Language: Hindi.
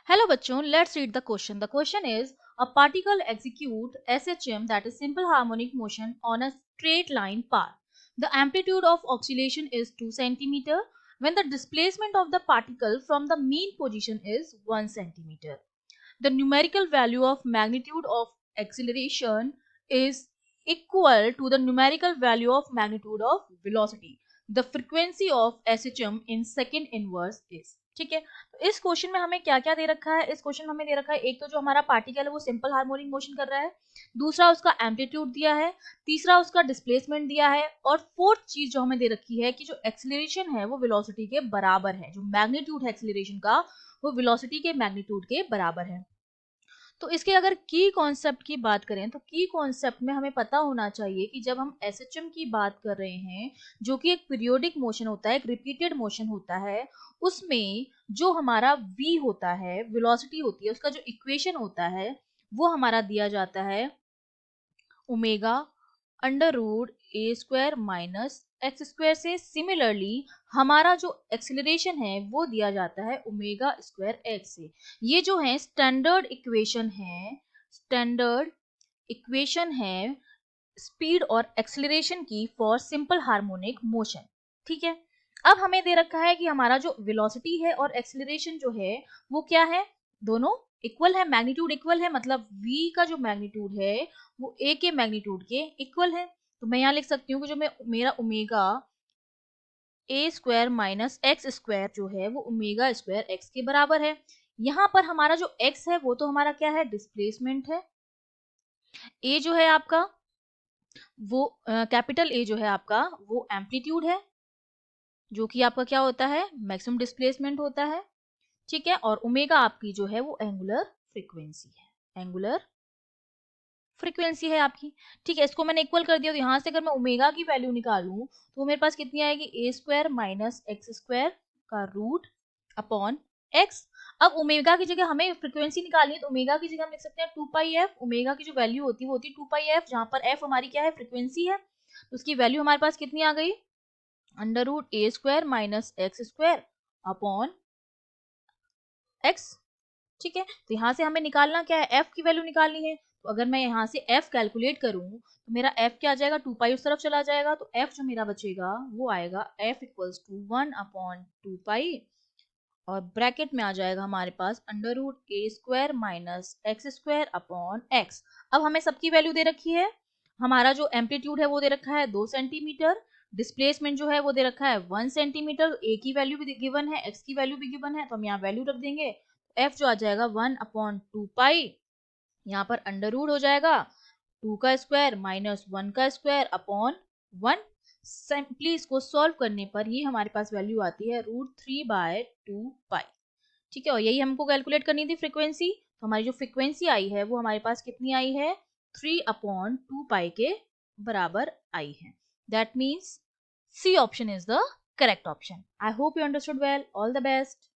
Hello bachon, let's read the question. The question is, a particle execute SHM, that is simple harmonic motion, on a straight line path. The amplitude of oscillation is 2 cm when the displacement of the particle from the mean position is 1 cm. The numerical value of magnitude of acceleration is equal to the numerical value of magnitude of velocity. The frequency of SHM in second inverse is. ठीक है, तो इस क्वेश्चन में हमें क्या क्या दे रखा है? इस क्वेश्चन में हमें दे रखा है, एक तो जो हमारा पार्टिकल है वो सिंपल हार्मोनिक मोशन कर रहा है, दूसरा उसका एम्पलीट्यूड दिया है, तीसरा उसका डिस्प्लेसमेंट दिया है, और फोर्थ चीज जो हमें दे रखी है कि जो एक्सीलरेशन है वो वेलोसिटी के बराबर है, जो मैग्नीट्यूड है एक्सीलरेशन का वो वेलोसिटी के मैग्नीट्यूड के बराबर है। तो इसके अगर की कॉन्सेप्ट की बात करें तो की कॉन्सेप्ट में हमें पता होना चाहिए कि जब हम एसएचएम की बात कर रहे हैं, जो कि एक पीरियोडिक मोशन होता है, एक रिपीटेड मोशन होता है, उसमें जो हमारा v होता है, वेलोसिटी होती है, उसका जो इक्वेशन होता है वो हमारा दिया जाता है omega under root a square minus x square से। सिमिलरली हमारा जो एक्सेलरेशन है वो दिया जाता है ओमेगा स्क्वायर एक्स से। ये जो है स्टैंडर्ड इक्वेशन है स्पीड और एक्सेलरेशन की फॉर सिंपल हार्मोनिक मोशन। ठीक है, अब हमें दे रखा है कि हमारा जो वेलोसिटी है और एक्सेलरेशन जो है वो क्या है, दोनों इक्वल है, मैग्नीट्यूड इक्वल है, मतलब v का जो मैग्नीट्यूड है वो a के मैग्नीट्यूड के इक्वल है। तो मैं यहाँ लिख सकती हूँ कि जो मेरा omega A square minus x square जो है वो ओमेगा स्क्वायर एक्स के बराबर है। यहाँ पर हमारा जो x है वो तो हमारा क्या है, डिस्प्लेसमेंट है, a जो है आपका वो कैपिटल A जो है आपका वो एम्पलीट्यूड है, जो कि आपका क्या होता है, मैक्सिमम डिस्प्लेसमेंट होता है। ठीक है, और ओमेगा आपकी जो है वो एंगुलर फ्रीक्वेंसी है आपकी। ठीक है, इसको मैंने इक्वल कर दिया, तो यहाँ से अगर मैं ओमेगा की वैल्यू निकालूं तो मेरे पास कितनी आएगी, ए स्क्वायर माइनस एक्स स्क्वायर का रूट अपॉन एक्स। अब ओमेगा की जगह हमें फ्रीक्वेंसी निकालनी है, तो ओमेगा की जगह हम लिख सकते हैं 2 पाई एफ। ओमेगा की जो वैल्यू होती है वो होती है 2 पाई एफ, जहां पर एफ हमारी क्या है, फ्रीक्वेंसी है। तो उसकी वैल्यू हमारे पास कितनी आ गई, under root a square minus x square upon x. ठीक है, तो यहाँ से हमें निकालना क्या है, f की वैल्यू निकालनी है। तो अगर मैं यहाँ से f कैलकुलेट करूँ तो मेरा f क्या आ जाएगा, 2 पाई उस तरफ चला जाएगा, तो f जो मेरा बचेगा वो आएगा f equals to 1 upon 2 pi, और ब्रैकेट में आ जाएगा हमारे पास under root a square minus x square upon x. अब हमें सबकी वैल्यू दे रखी है, हमारा जो एम्पलीट्यूड है वो दे रखा है 2 सेंटीमीटर, डिस्प्लेसमेंट जो है वो दे रखा है 1 सेंटीमीटर, ए की वैल्यू भी गिवन है, एक्स की वैल्यू भी गिवन है, तो हम यहाँ वैल्यू रख देंगे। एफ जो आ जाएगा 1 अपॉन 2 पाई, यहाँ पर अंडर रूट हो जाएगा 2 का स्क्वायर माइनस 1 का स्क्वायर अपॉन 1। सिंपली इसको सॉल्व करने पर ये हमारे पास वैल्यू आती है √3/2 पाई। ठीक है, और यही हमको कैलकुलेट करनी थी फ्रीक्वेंसी, तो हमारी जो फ्रीक्वेंसी आई है वो हमारे पास कितनी आई है, 3/2 पाई के बराबर आई है। That means C option is the correct option. I hope you understood well. All the best.